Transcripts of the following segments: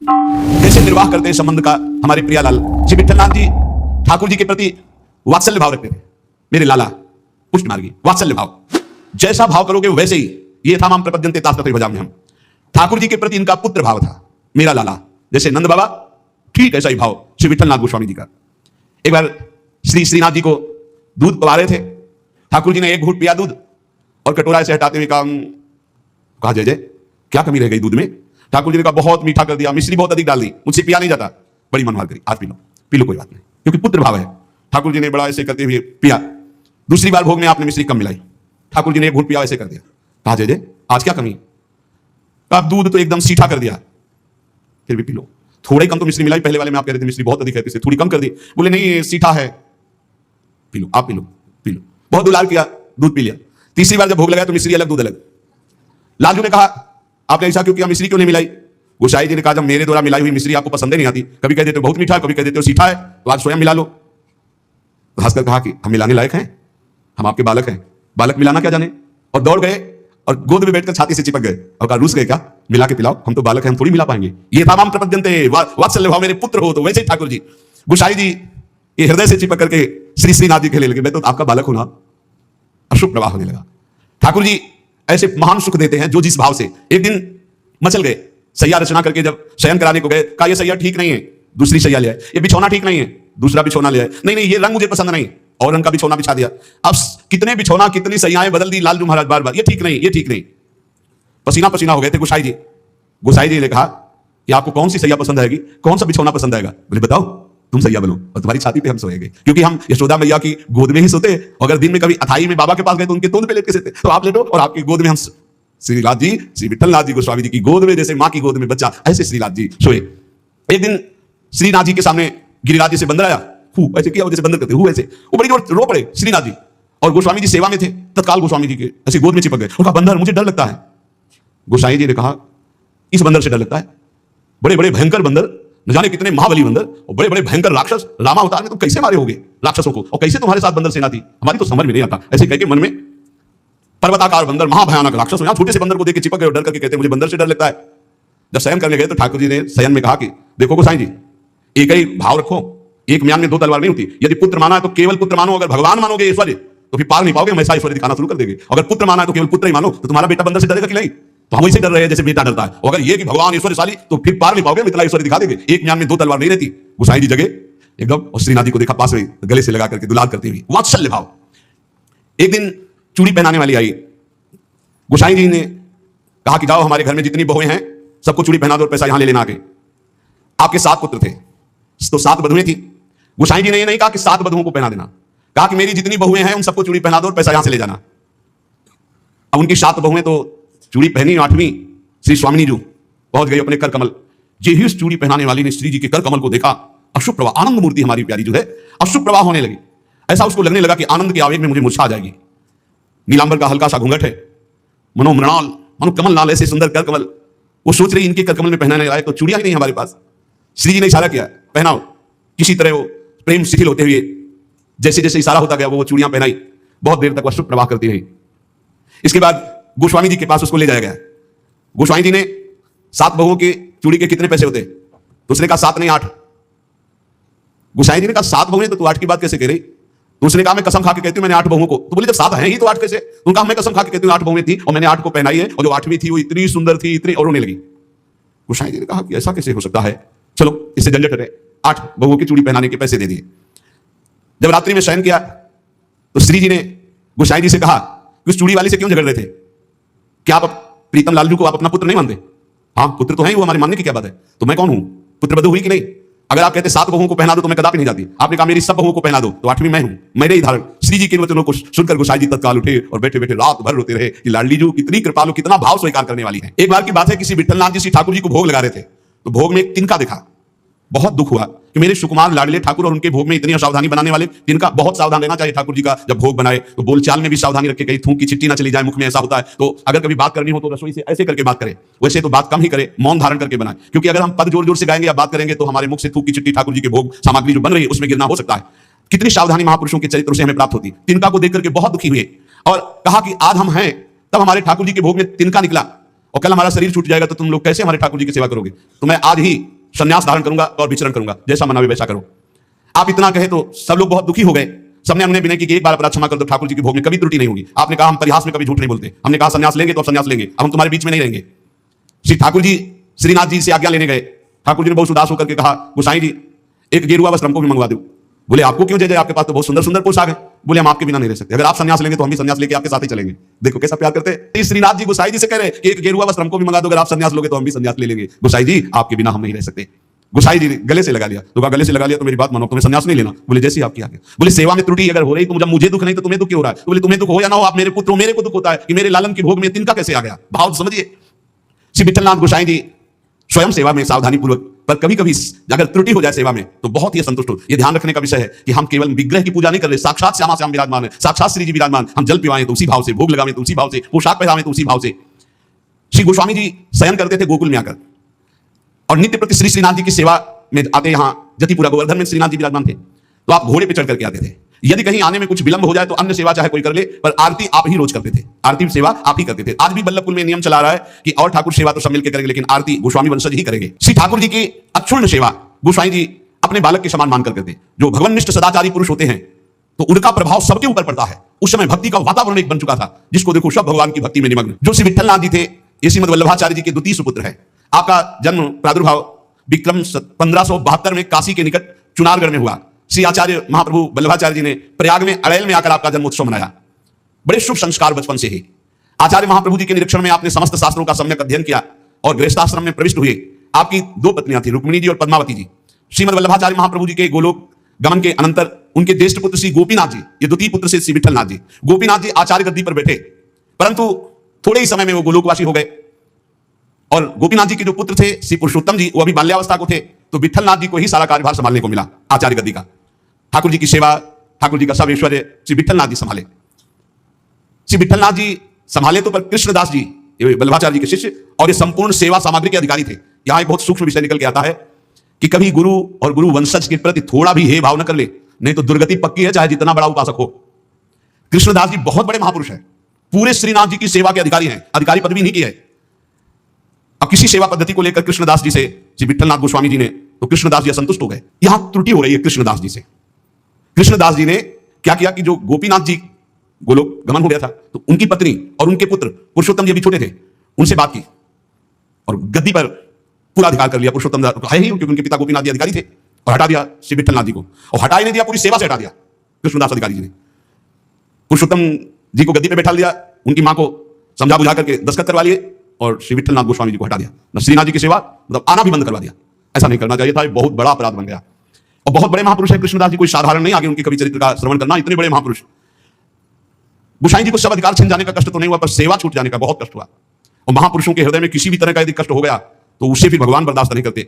कैसे निर्वाह करते हैं संबंध का हमारे प्रियालाल श्री विठलनाथ जी ठाकुर जी के प्रति वात्सल्य भाव रखते थे। मेरे लाला पुष्ट मार्गी वात्सल्य भाव, जैसा भाव करोगे वैसे ही। ये था माम प्रपद्यन्ते तास्तत्र भजाम्यहम्। हम ठाकुर जी के प्रति इनका पुत्र भाव था, मेरा लाला। जैसे नंद बाबा, ठीक ऐसा ही भाव श्री विठलनाथ गोस्वामी जी का। एक बार श्री श्रीनाथ जी को दूध पिला रहे थे, ठाकुर जी ने एक घूंट पिया दूध और कटोरा से हटाते हुए कहा जय जय क्या कमी रह गई दूध में? ठाकुर जी ने कहा बहुत मीठा कर दिया, मिश्री बहुत अधिक डाल दी, मुझसे पिया नहीं जाता। बड़ी मनोहर करी, आज पी लो कोई बात नहीं, क्योंकि पुत्र भाव है। ठाकुर जी ने बड़ा ऐसे करते हुए पिया। दूसरी बार भोग में आपने मिश्री कम मिलाई, ठाकुर जी ने एक घूंट पिया, ऐसे कर दिया। कहा जय जय आज क्या कमी? कहा दूध तो एकदम सीठा कर दिया, फिर भी पी लो। थोड़ा ही कम तो मिश्री मिलाई, पहले वाले में आप कह रहे थे मिश्री बहुत अधिक है, इससे थोड़ी कम कर दी। बोले नहीं सीठा है, पी लो, आप पी लो। बहुत दुलार किया, दूध पी लिया। तीसरी बार जब भोग लगाया तो मिश्री अलग दूध अलग। लालजू ने कहा आपने ऐसा क्यों किया, मिश्री क्यों नहीं मिलाई? गोसाई जी ने कहा जब मेरे द्वारा मिलाई हुई मिश्री आपको पसंद नहीं आती, कभी कह देते हो बहुत मीठा, कभी कह देते हो सीठा है, तो आज स्वयं मिला लो। हंसकर कहा कि हम मिलाने लायक हैं, हम आपके बालक हैं, बालक मिलाना क्या जाने। और दौड़ गए और गोद में बैठकर छाती से चिपक गए और कहा रूस गए क्या, मिला के पिलाओ, हम तो बालक हैं, हम थोड़ी मिला पाएंगे। ये था माम प्रपद्यन्ते वात्सल्य भाव, मेरे पुत्र हो। तो वैसे ही ठाकुर जी गोसाई जी ये हृदय से चिपक करके श्री श्रीनाथ जी खेलने लगे, मैं तो आपका बालक हूं ना। अशुभ प्रवाह होने लगा। ठाकुर जी ऐसे महान सुख देते हैं जो जिस भाव से। एक दिन मचल गए, सैया रचना करके जब शयन कराने को गए, कहा ये सैया ठीक नहीं है, दूसरी सैया ले आए। ये बिछौना ठीक नहीं है, दूसरा बिछौना ले आए। नहीं ये रंग मुझे पसंद नहीं, और रंग का बिछौना बिछा दिया। अब कितने बिछौना कितनी सैयाएं बदल दी लालजू महाराज बार बार, ये ठीक नहीं, ये ठीक नहीं। पसीना पसीना हो गए थे गोसाई जी। गोसाई जी ने कहा कि आपको कौन सी सैया पसंद आएगी, कौन सा बिछौना पसंद आएगा? बोले बताओ, तुम सैया बनो और तुम्हारी छाती पे हम सोएंगे, क्योंकि हम यशोदा मैया की गोद में ही सोते। अगर दिन में कभी अथाई में बाबा के पास गए तो उनके तोंद पे लेट के सोते, तो आप लेटो और आपकी गोद में हम। श्रीनाथ जी श्री विठलनाथ जी गोस्वामी जी की गोद में जैसे मां की गोद में बच्चा, ऐसे श्रीनाथ जी सोए। एक दिन श्रीनाथ जी के सामने गिरिराज जी से बंदर आया, ऐसे किया जैसे बंदर करते हूँ ऐसे। वो बड़ी जोर रो पड़े श्रीनाथ जी, और गोस्वामी जी सेवा में थे। तत्काल गोस्वामी जी के ऐसे गोद में चिपक गए और कहा बंदर मुझे डर लगता है। गोसाई जी ने कहा इस बंदर से डर लगता है? बड़े बड़े भयंकर बंदर, न जाने कितने महाबली बंदर और बड़े बड़े भयंकर राक्षस रामावतार में तुम कैसे मारे होगे राक्षसों को, और कैसे तुम्हारे साथ बंदर सेना थी, हमारी तो समझ में नहीं आता। ऐसे कह के मन में पर्वताकार बंदर महाभयानक राक्षस, यहां छोटे से बंदर को देख के चिपक गए और डर करके कहते मुझे बंदर से डर लगता है। जब शयन करने गए तो ठाकुर जी ने शयन में कहा कि देखो गोसाई जी एक ही भाव रखो, एक म्यान में दो तलवार नहीं होती। यदि पुत्र माना है तो केवल पुत्र मानो, अगर भगवान मानोगे ऐश्वर्य तो फिर पार नहीं पाओगे, हम ऐसा ऐश्वर्य दिखाना शुरू कर देंगे। अगर पुत्र माना है तो केवल पुत्र ही मानो, तो तुम्हारा बेटा बंदर से डरेगा कि नहीं? तो हम वैसे डर रहे हैं जैसे बेटा डरता है। अगर ये कि भगवान ईश्वरशाली तो फिर पार नहीं पाओगे, हम इतना ईश्वर दिखा देंगे। एक म्यान में दो तलवार नहीं रहती। गोसाई जी जगह एकदम और श्रीनाथ जी को देखा पास में, गले से लगा करके दुलार करती हुई वात्सल्य भाव। एक दिन चूड़ी पहनाने वाली आई, गोसाई जी ने कहा कि जाओ हमारे घर में जितनी बहुएं हैं सबको चूड़ी पहना दो और पैसा यहां ले लेना आके। आपके 7 पुत्र थे तो 7 बधुएं थी। गोसाई जी ने ये नहीं कहा कि 7 बधुओं को पहना देना, कहा कि मेरी जितनी बहुएं हैं उन सबको चूड़ी पहना दो और पैसा यहां से ले जाना। अब उनकी 7 बहुएं तो चूड़ी पहनी, 8वीं श्री स्वामिनी जी पहुंच गई अपने कर कमल। जे ही उस चूड़ी पहनाने वाली ने श्री जी के कर कमल को देखा, अशुभ प्रवाह, आनंद मूर्ति हमारी प्यारी जो है अशुभ प्रवाह होने लगी। ऐसा उसको लगने लगा कि आनंद के आवेग में मुझे मूर्छा आ जाएगी। नीलांबर का हल्का सा घूंघट है, मनोमृणाल मनो कमल लाल, ऐसे सुंदर कर कमल। वो सोच रही इनके कर कमल में पहनाने लायक तो चूड़ियां ही नहीं हमारे पास। श्री जी ने इशारा किया पहनाओ। किसी तरह वो प्रेम शिथिल होते हुए जैसे जैसे इशारा होता गया वो चूड़ियां पहनाई। बहुत देर तक वह शुभ प्रवाह करती रही। इसके बाद गोस्वामी जी के पास उसको ले जाया गया। गोस्वामी जी ने 7 बहुओं के चूड़ी के कितने पैसे होते? तो उसने कहा 7 नहीं 8। गोसाई जी ने कहा 7 बहुएं तो तू 8 की बात कैसे कह रही? तो उसने कहा मैं कसम खा के कहती हूं मैंने 8 बहुओं को। तो बोले जब 7 हैं ही तो 8 कैसे? तो कहा मैं कसम खा के कहती हूं 8 बहुएं थी और मैंने 8 को पहनाई है, और जो 8वीं थी वो इतनी सुंदर थी, इतनी, और रोने लगी। गोसाई जी ने कहा कि ऐसा कैसे हो सकता है, चलो इससे झंझट हटे। 8 बहुओं की चूड़ी पहनाने के पैसे दे दिए। जब रात्रि में शयन किया तो श्री जी ने गोसाई जी से कहा कि उस चूड़ी वाली से क्यों झगड़ रहे थे? क्या आप प्रीतम लालजू को आप अपना पुत्र नहीं मानते? हाँ पुत्र तो है ही, वो हमारे मानने की क्या बात है। तो मैं कौन हूं, पुत्र बधू हुई कि नहीं? अगर आप कहते 7 बहुओं को पहना दो तो मैं कदापि नहीं जाती। आपने कहा मेरी सब बहुओं को पहना दो, तो 8वीं मैं हूं, मेरे ही धारण। श्री जी के वचनों को सुनकर गोसाई जी तत्काल उठे और बैठे बैठे रात भर रोते रहे कि लाडली जू कितनी कृपालु, कितना भाव स्वीकार करने वाली है। एक बार की बात है, किसी विठलनाथ जी श्री ठाकुर जी को भोग लगा रहे थे, तो भोग में एक तिनका देखा। बहुत दुख हुआ कि मेरे सुकुमार लाडले ठाकुर और उनके भोग में इतनी असावधानी बनाने वाले, जिनका बहुत सावधान रहना चाहिए ठाकुर जी का। जब भोग बनाए तो बोलचाल में भी सावधानी रखे, कहीं थूक की चिट्ठी ना चली जाए मुख में, ऐसा होता है। तो अगर कभी बात करनी हो तो रसोई से ऐसे करके बात करें, वैसे तो बात कम ही करे, मौन धारण करके बनाए, क्योंकि अगर हम पद जोर जोर से गाएंगे या बात करेंगे तो हमारे मुख से थूक की चिट्ठी ठाकुर जी के भोग सामग्री जो बन रही है उसमें गिरना हो सकता है। कितनी सावधानी महापुरुषों के चरित्र से हमें प्राप्त होती। तिनका को देख करके बहुत दुखी हुए और कहा कि आज हम हैं, तब हमारे ठाकुर जी के भोग में तिनका निकला और कल हमारा शरीर छूट जाएगा तो तुम लोग कैसे हमारे ठाकुर जी की सेवा करोगे? तो मैं आज ही संन्यास धारण करूंगा और विचरण करूंगा, जैसा मना वैसा करो। आप इतना कहे तो सब लोग बहुत दुखी हो गए। सबने हमने विनय की कि एक बार अपराध क्षमा कर दो, ठाकुर जी की भोग में कभी त्रुटि नहीं होगी। आपने कहा हम परिहास में कभी झूठ नहीं बोलते। हमने कहा संन्यास लेंगे तो अब संन्यास लेंगे, अब हम तुम्हारे बीच में नहीं रहेंगे। श्री ठाकुर जी श्रीनाथ जी से आज्ञा लेने गए। ठाकुर जी ने बहुत उदास होकर के कहा, गोसाई जी एक गेरुआ वस्त्र हमको भी मंगवा दो। बोले आपको क्यों जय जय, आपके पास तो बहुत सुंदर सुंदर पोशाक है। बोले हम आपके बिना नहीं रह सकते, अगर आप संन्यास लेंगे तो हम भी संन्यास लेके आपके साथ ही चलेंगे। देखो कैसा प्यार करते हैं। श्रीनाथ जी गोसाई जी से कह रहे कि एक गेरुआ वस्त्र हमको भी मंगा दो, अगर आप संन्यास लोगे तो हम भी संन्यास ले लेंगे। गोसाई जी आपके बिना हम नहीं रह सकते। गोसाई जी गले से लगा लिया। तो कहा गले से लगा लिया तो मेरी बात मानो, तुम्हें संन्यास नहीं लेना। बोले जैसी आपकी आज्ञा। बोले सेवा में त्रुटि अगर हो रही तो मुझे दुख नहीं तो तुम्हें दुख क्यों हो रहा है? बोले तुम्हें दुख हो या ना हो, आप मेरे पुत्र हो, मेरे को दुख होता है कि मेरे लालन की भोग में तिनका कैसे आ गया। भाव समझिए। श्री विठलनाथ गोसाई जी स्वयं सेवा में सावधानी पूर्वक, पर कभी कभी अगर त्रुटि हो जाए सेवा में तो बहुत ही असंतुष्ट हो। यह ध्यान रखने का विषय है कि हम केवल विग्रह की पूजा नहीं कर रहे, साक्षात श्यामा श्याम विराजमान है, साक्षात श्री जी विराजमान। हम जल पिवाएं तो उसी भाव से, भोग लगावें तो उसी भाव से, पोशाक पहनावें तो उसी भाव से। श्री गोस्वामी जी शयन करते थे गोकुल में आकर और नित्य प्रति श्री श्रीनाथ जी की सेवा में आते। यहां जतिपुरा गोवर्धन में श्रीनाथ जी विराजमान थे, तो आप घोड़े पर चढ़ करके आते थे। यदि कहीं आने में कुछ विलंब हो जाए तो अन्य सेवा चाहे कोई कर ले, पर आरती आप ही रोज करते थे। आरती सेवा आप ही करते थे। आज भी बल्लभपुर में नियम चला रहा है कि और ठाकुर सेवा तो सब मिलकर करेंगे, लेकिन आरती गोस्वामी वंशज ही करेंगे। श्री ठाकुर जी की अक्षुण्ण सेवा गोस्वामी जी अपने बालक के समान मानकर करते। जो भगवननिष्ठ सदाचारी पुरुष होते हैं तो उनका प्रभाव सबके ऊपर पड़ता है। उस समय भक्ति का वातावरण एक बन चुका था, जिसको देखो सब भगवान की भक्ति में निमग्न। जो श्री विठलनाथ जी थे ये श्रीमद वल्लभाचार्य जी के द्वितीय सुपुत्र है। आपका जन्म प्रादुर्भाव विक्रम 1572 में काशी के निकट चुनारगढ़ में हुआ। श्री आचार्य महाप्रभु वल्लभाचार्य जी ने प्रयाग में अड़ैल में आकर आपका जन्मोत्सव मनाया। बड़े शुभ संस्कार बचपन से ही। आचार्य महाप्रभु जी के निरीक्षण में आपने समस्त शास्त्रों का सम्यक अध्ययन किया और गृहस्थाश्रम में प्रविष्ट हुए। आपकी दो पत्नियां थी, रुक्मिणी जी और पद्मावती जी। श्रीमद वल्लभाचार्य महाप्रभु जी के गोलोक गमन के अनंतर उनके ज्येष्ठ पुत्र श्री गोपीनाथ जी, ये द्वितीय पुत्र से श्री विठलनाथ जी। गोपीनाथ जी आचार्य गद्दी पर बैठे, परंतु थोड़े ही समय में वो गोलोकवासी हो गए। और गोपीनाथ जी के जो पुत्र थे श्री पुरुषोत्तम जी, वो अभी बाल्यावस्था को थे, तो विठलनाथ जी को ही सारा कार्यभार संभालने को मिला आचार्य गद्दी का। ठाकुर जी की सेवा, ठाकुर जी का सब ऐश्वर्य श्री विठलनाथ जी संभाले। श्री विठलनाथ जी संभाले तो पर कृष्णदास जी वल्लभाचार्य जी के शिष्य और ये संपूर्ण सेवा सामग्री के अधिकारी थे। यहां एक बहुत सूक्ष्म विषय निकल के आता है कि कभी गुरु और गुरु वंशज के प्रति थोड़ा भी हे भाव न कर ले, नहीं तो दुर्गति पक्की है, चाहे जितना बड़ा उपासक हो। कृष्णदास जी बहुत बड़े महापुरुष हैं, पूरे श्रीनाथ जी की सेवा के अधिकारी हैं, अधिकारी पदवी नहीं की है। अब किसी सेवा पद्धति को लेकर कृष्णदास जी से श्री विठलनाथ गोस्वामी जी ने, तो कृष्णदास जी असंतुष्ट हो गए। यहां त्रुटि हो रही है कृष्णदास जी से। कृष्णदास जी ने क्या किया कि जो गोपीनाथ जी गोलोक गमन हो गया था, तो उनकी पत्नी और उनके पुत्र पुरुषोत्तम जी अभी छोटे थे, उनसे बात की और गद्दी पर पूरा अधिकार कर लिया। पुरुषोत्तम है ही क्योंकि उनके पिता गोपीनाथ जी अधिकारी थे, और हटा दिया श्री विठलनाथ जी को। और हटा ही नहीं दिया, पूरी सेवा से हटा दिया कृष्णदास अधिकारी जी ने। पुरुषोत्तम जी को गद्दी पर बैठा दिया, उनकी मां को समझा बुझा करके दस्तखत करवा लिए और श्री विठलनाथ गोस्वामी जी को हटा दिया। न श्रीनाथ जी की सेवा मतलब आना भी बंद करवा दिया। ऐसा नहीं करना चाहिए था, बहुत बड़ा अपराध बन गया। और बहुत बड़े महापुरुष है कृष्णदास जी, कोई साधारण नहीं। आगे उनके कवि चरित्र का श्रवण करना, इतने बड़े महापुरुष। गोसाई जी को सब अधिकार छिन जाने का कष्ट तो नहीं हुआ, पर सेवा छूट जाने का बहुत कष्ट हुआ। और महापुरुषों के हृदय में किसी भी तरह का यदि कष्ट हो गया तो उसे भी भगवान बर्दाश्त नहीं करते।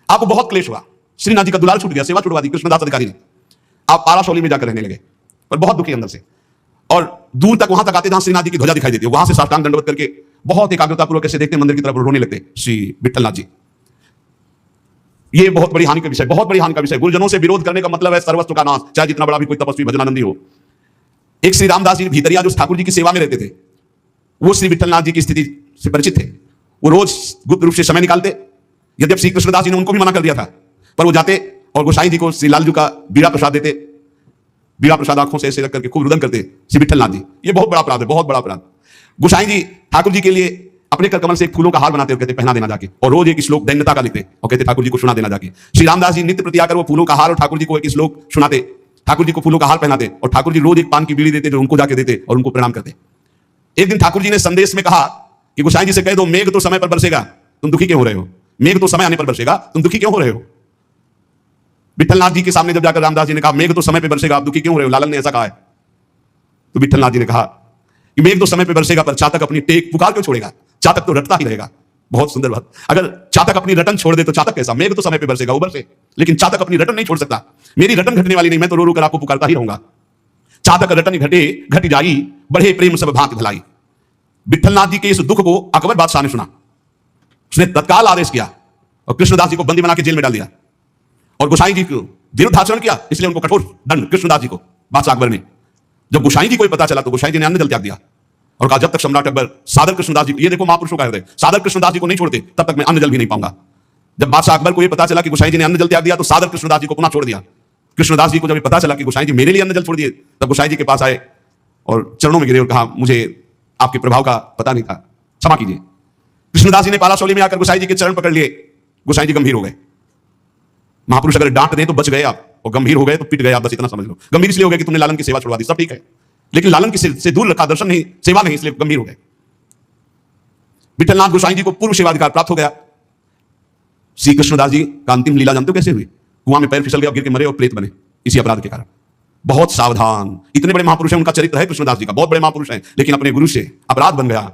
आपको बहुत क्लेश हुआ, श्रीनाथ जी का दुलार छूट गया, सेवा छुड़वा दी कृष्णदास अधिकारी ने। आप पाराशौली में जाकर रहने लगे, पर बहुत दुखी अंदर से। और दूर तक वहां तक आते जहां श्रीनाथ जी की ध्वजा दिखाई देती है, वहां से साष्टांग दंडवत करके बहुत एकाग्रतापूर्वक ऐसे देखते मंदिर की तरफ, रोने लगते श्री विठलनाथ जी। ये बहुत बड़ी हानि का विषय, बहुत बड़ी हानि का विषय। गुरुजनों से विरोध करने का मतलब है सर्वस्व का नाश, चाहे जितना बड़ा भी कोई तपस्वी भजनानंदी हो। एक श्री रामदास जी भीतरिया जो ठाकुर जी की सेवा में रहते थे, वो श्री विठलनाथ जी की स्थिति से परिचित थे। वो रोज गुप्त रूप से समय निकालते। यद्यप श्री कृष्णदास जी ने उनको भी मना कर दिया था, पर वो जाते और गोसाई जी को श्री लालजू का बीड़ा प्रसाद देते। बीड़ा प्रसाद आंखों से ऐसे रख करके खूब रुदन करते श्री विठलनाथ जी। ये बहुत बड़ा अपराध है, बहुत बड़ा अपराध। गोसाई जी ठाकुर जी के लिए अपने कर कमल से एक फूलों का हार बनाते और कहते पहना देना जाके, और रोज एक श्लोक दैन्यता का लिखते और कहते ठाकुर जी को सुना देना जाके। श्री रामदास जी नित्य प्रति आकर वो फूलों का हार और ठाकुर जी को एक श्लोक सुनाते, ठाकुर जी को फूलों का हार पहनाते, और ठाकुर जी रोज एक पान की बीड़ी देते जो उनको जाके देते और उनको प्रणाम करते। एक दिन ठाकुर जी ने संदेश में कहा कि गोसाई जी से कह दो मेघ तो समय पर बरसेगा, तुम दुखी क्यों हो रहे हो? मेघ तो समय आने पर बरसेगा, तुम दुखी क्यों हो रहे हो? विठलनाथ जी के सामने जब जाकर रामदास जी ने कहा मेघ तो समय पर बरसेगा, आप दुखी क्यों हो रहे हो? लालन ने ऐसा कहा है। तो विठलनाथ जी ने कहा कि मेघ तो समय पर बरसेगा, पर चातक अपनी टेक पुकार क्यों छोड़ेगा? चातक तो रटता ही रहेगा। बहुत सुंदर बात। अगर चातक अपनी रटन छोड़ दे तो चातक कैसा? मेघ तो समय पे बरसेगा, उबर से, लेकिन चातक अपनी रटन नहीं छोड़ सकता। मेरी रटन घटने वाली नहीं, मैं तो रो रो कर आपको पुकारता ही रहूंगा। चातक रटन घटे घट जाई, बढ़े प्रेम सब भांति भलाई। विठलनाथ जी के इस दुख को अकबर बादशाह ने सुना, उसने तत्काल आदेश किया और कृष्णदास जी को बंदी बना के जेल में डाल दिया और गोसाई जी को विरुद्ध आचरण किया, इसलिए उनको कठोर दंड कृष्णदास जी को बादशाह अकबर ने। जब गोसाई जी को पता चला तो गोसाई जी ने अन्न जल त्याग दिया और कहा जब तक सम्राट अकबर सादर कृष्णदास जी, ये देखो महापुरुषों का हृदय, सादर कृष्णदास जी को नहीं छोड़ते तब तक मैं अन्न जल भी नहीं पाऊंगा। जब बादशाह अकबर को ये पता चला कि गोसाई जी ने अन्न जल त्याग दिया तो सादर कृष्णदास जी को पुनः छोड़ दिया। कृष्णदास जी को जब पता चला कि गोसाई जी मेरे लिए अन्न जल छोड़ दिए, तब गोसाई जी के पास आए और चरणों में गिरे और कहा मुझे आपके प्रभाव का पता नहीं था, क्षमा कीजिए। कृष्णदास जी ने पालाशौली में आकर गोसाई जी के चरण पकड़ लिए। गोसाई जी गंभीर हो गए। महापुरुष अगर डांट दें तो बच गए आप, और गंभीर हो गए तो पिट गए आप, बस इतना समझ लो। गंभीर इसलिए हो गए कि तुमने लालन की सेवा छुड़वा दी, सब ठीक है, लेकिन लालन की से दूर रखा, दर्शन नहीं, सेवा नहीं, इसलिए गंभीर हो गए। विठलनाथ गोसाई जी को पूर्व सेवाधिकार प्राप्त हो गया। श्री कृष्णदास जी का अंतिम लीला जानते हो कैसे हुई? कुआं में पैर फिसल गया, गिर के मरे और प्रेत बने, इसी अपराध के कारण। बहुत सावधान, इतने बड़े महापुरुष हैं, उनका चरित्र है कृष्णदास जी का, बहुत बड़े महापुरुष हैं, लेकिन अपने गुरु से अपराध बन गया।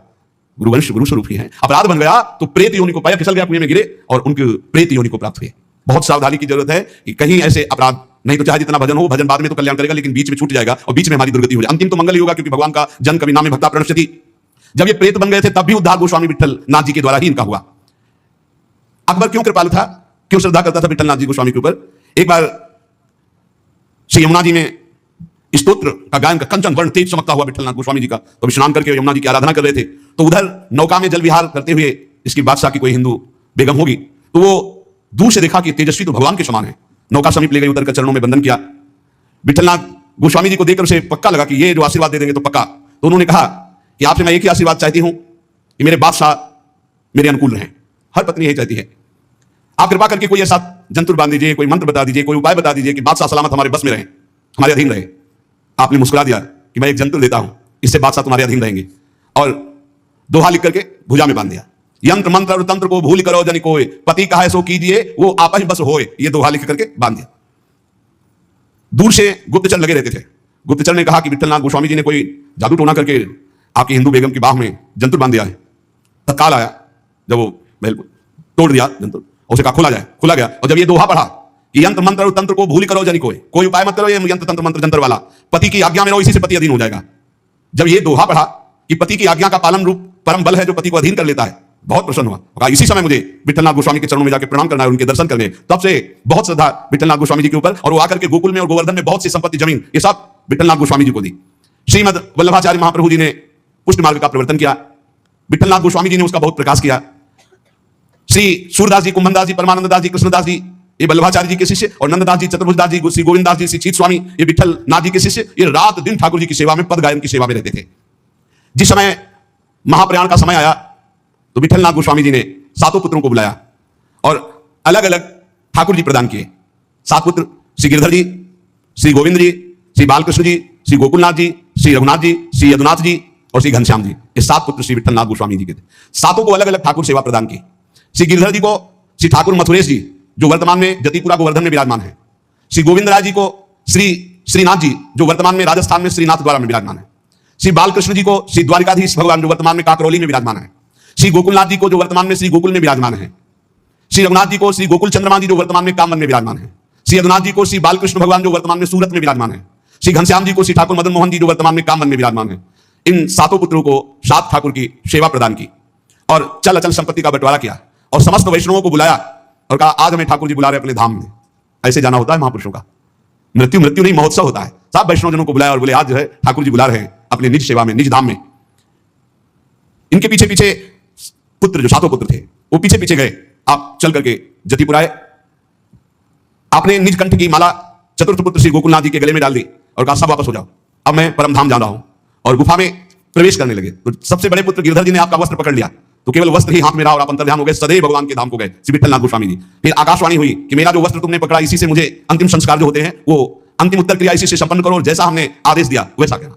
गुरुवंश गुरु स्वरूप ही है, अपराध बन गया तो प्रेत योनि को पाया, फिसल गया, कुएं में गिरे और उनके प्रेत योनि को प्राप्त हुए। बहुत सावधानी की जरूरत है कि कहीं ऐसे अपराध, नहीं तो चाहे जितना भजन हो, भजन बाद में तो कल्याण करेगा, लेकिन बीच में छूट जाएगा और बीच में हमारी दुर्गति हो जाए। अंतिम तो मंगल ही होगा, क्योंकि भगवान का जन कभी नाम में भक्ता प्रणश्यति। जब ये प्रेत बन गए थे तब भी उद्धार गोस्वामी विठल नाथ जी के द्वारा ही इनका हुआ। अकबर क्यों कृपालु था, क्यों श्रद्धा करता था विठल नाथ जी गोस्वामी के ऊपर? एक बार श्री यमुना जी में स्तोत्र का गायन का कंचन वर्ण तेज चमकता हुआ विठल नाथ गोस्वामी जी का, तो स्नान करके यमुना जी की आराधना कर रहे थे। तो उधर नौका में जल विहार करते हुए इसकी बादशाह की कोई हिंदू बेगम होगी, तो वो दूर से देखा कि तेजस्वी तो भगवान के समान है। नौका समीप ले गई, उतर कर चरणों में बंधन किया। विठलनाथ गोस्वामी जी को देखकर उसे पक्का लगा कि ये जो आशीर्वाद दे देंगे तो पक्का। तो उन्होंने कहा कि आपसे मैं एक ही आशीर्वाद चाहती हूं कि मेरे बादशाह मेरे अनुकूल रहें। हर पत्नी यही चाहती है। आप कृपा करके कोई ऐसा जंतुर बांध दीजिए, कोई मंत्र बता दीजिए, कोई उपाय बता दीजिए कि बादशाह सलामत हमारे बस में रहे, हमारे अधीन रहे। आपने मुस्कुरा दिया कि मैं एक जंतुर देता हूं, इससे बादशाह तुम्हारे अधीन रहेंगे, और दोहा लिख करके भुजा में बांध दिया। यंत्र मंत्र और तंत्र को भूल करो जनि कोय, पति कहा सो कीजिए वो आपस ही बस होए। ये दोहा लिख करके बांध दिया। दूर से गुप्तचर लगे रहते थे। गुप्तचर ने कहा कि विठलनाथ गोस्वामी जी ने कोई जादू टोना करके आपकी हिंदू बेगम की बाह में जंतुर बांध दिया है। तत्काल आया, जब वो महल तोड़ दिया जंतुर, उसे कहा खुला जाए, खुला गया। और जब ये दोहा पढ़ा कि यंत्र मंत्र और तंत्र को भूल करो जनि कोई उपाय मत करो, ये यंत्र तंत्र मंत्र जंतर वाला, पति की आज्ञा में रहो, इसी से पति अधीन हो जाएगा। जब ये दोहा पढ़ा कि पति की आज्ञा का पालन रूप परम बल है जो पति को अधीन कर लेता है, बहुत प्रसन्न हुआ। कहा इसी समय मुझे विठलनाथ गोस्वामी के चरणों में जाकर प्रणाम करना है, उनके दर्शन करने। तब से बहुत श्रद्धा विठलनाथ गोस्वामी जी के ऊपर, और वो आकर के गोकुल में और गोवर्धन में बहुत सी संपत्ति, जमीन, ये सब विठलनाथ गोस्वामी जी को दी। श्रीमद वल्लभाचार्य महाप्रभु जी ने पुष्ट मार्ग का प्रवर्तन किया, विठलनाथ गोस्वामी जी ने उसका बहुत प्रकाश किया। श्री सूरदास जी, कुंभनदास जी, परमानंद दास जी, कृष्णदास जी, ये वल्लभाचार्य जी के शिष्य, और नंददास जी, चतुर्भुजदास जी, श्री गोविंददास जी, श्री चीत स्वामी, ये विठल नाथ जी के शिष्य, ये रात दिन ठाकुर जी की सेवा में, पद गायन की सेवा में रहते थे। जिस समय महाप्रयाण का समय आया तो विठलनाथ गोस्वामी जी ने सातों पुत्रों को बुलाया और अलग अलग ठाकुर जी प्रदान किए। 7 पुत्र, श्री गिरधर जी, श्री गोविंद जी, श्री बालकृष्ण जी, श्री गोकुलनाथ जी, श्री रघुनाथ जी, श्री यदुनाथ जी और श्री घनश्याम जी, ये 7 पुत्र श्री विठलनाथ गोस्वामी जी के थे। सातों को अलग अलग ठाकुर सेवा प्रदान की। श्री गिरधर जी को श्री ठाकुर मथुरेश जी, जो वर्तमान में जतिपुरा गोवर्धन में विराजमान है। श्री गोविंद राय जी को श्री श्रीनाथ जी, जो वर्तमान में राजस्थान में श्रीनाथ द्वारा में विराजमान है। श्री बालकृष्ण जी को श्री द्वारिकाधीश भगवान, जो वर्तमान में काकरौली में विराजमान है। श्री गोकुलनाथ जी को, जो वर्तमान में श्री गोकुल में विराजमान है। श्री रघुनाथ जी को श्री गोकुल चंद्रमा जी, जो वर्तमान में कामवन में विराजमान है। श्री यदुनाथ जी को श्री बालकृष्ण भगवान, जो वर्तमान में सूरत में विराजमान है। श्री घनश्याम जी को श्री ठाकुर मदन मोहन जी, जो वर्तमान में कामवन में विराजमान है। इन 7 पुत्रों को 7 ठाकुर की सेवा प्रदान की और चल अचल संपत्ति का बंटवारा किया और समस्त वैष्णवों को बुलाया और कहा आज हमें ठाकुर जी बुला रहे अपने धाम में। ऐसे जाना होता है महापुरुषों का, मृत्यु नहीं महोत्सव होता है। सब वैष्णव जनों को बुलाया और बोले आज जो है ठाकुर जी बुला रहे हैं अपने निज सेवा में, निज धाम में। इनके पीछे पीछे पुत्र, जो 7 पुत्र थे, वो पीछे पीछे गए। आप चल करके जतिपुर आए, आपने निज कंठ की माला चतुर्थ पुत्र श्री गोकुलनाथ जी के गले में डाल दी और कहा सब वापस हो जाओ, अब मैं परम धाम जा रहा हूं। और गुफा में प्रवेश करने लगे तो सबसे बड़े पुत्र गिरधर जी ने आपका वस्त्र पकड़ लिया, तो केवल वस्त्र ही हाथ में रहा और आप अंतर्ध्यान हो गए, सदैव भगवान के धाम को गए श्री विठलनाथ गोस्वामी जी। फिर आकाशवाणी हुई कि मेरा जो वस्त्र तुमने पकड़ा, इसी से मुझे अंतिम संस्कार जो होते हैं वो अंतिम उत्तर क्रिया इसी से संपन्न करो, और जैसा हमने आदेश दिया वैसा कहना।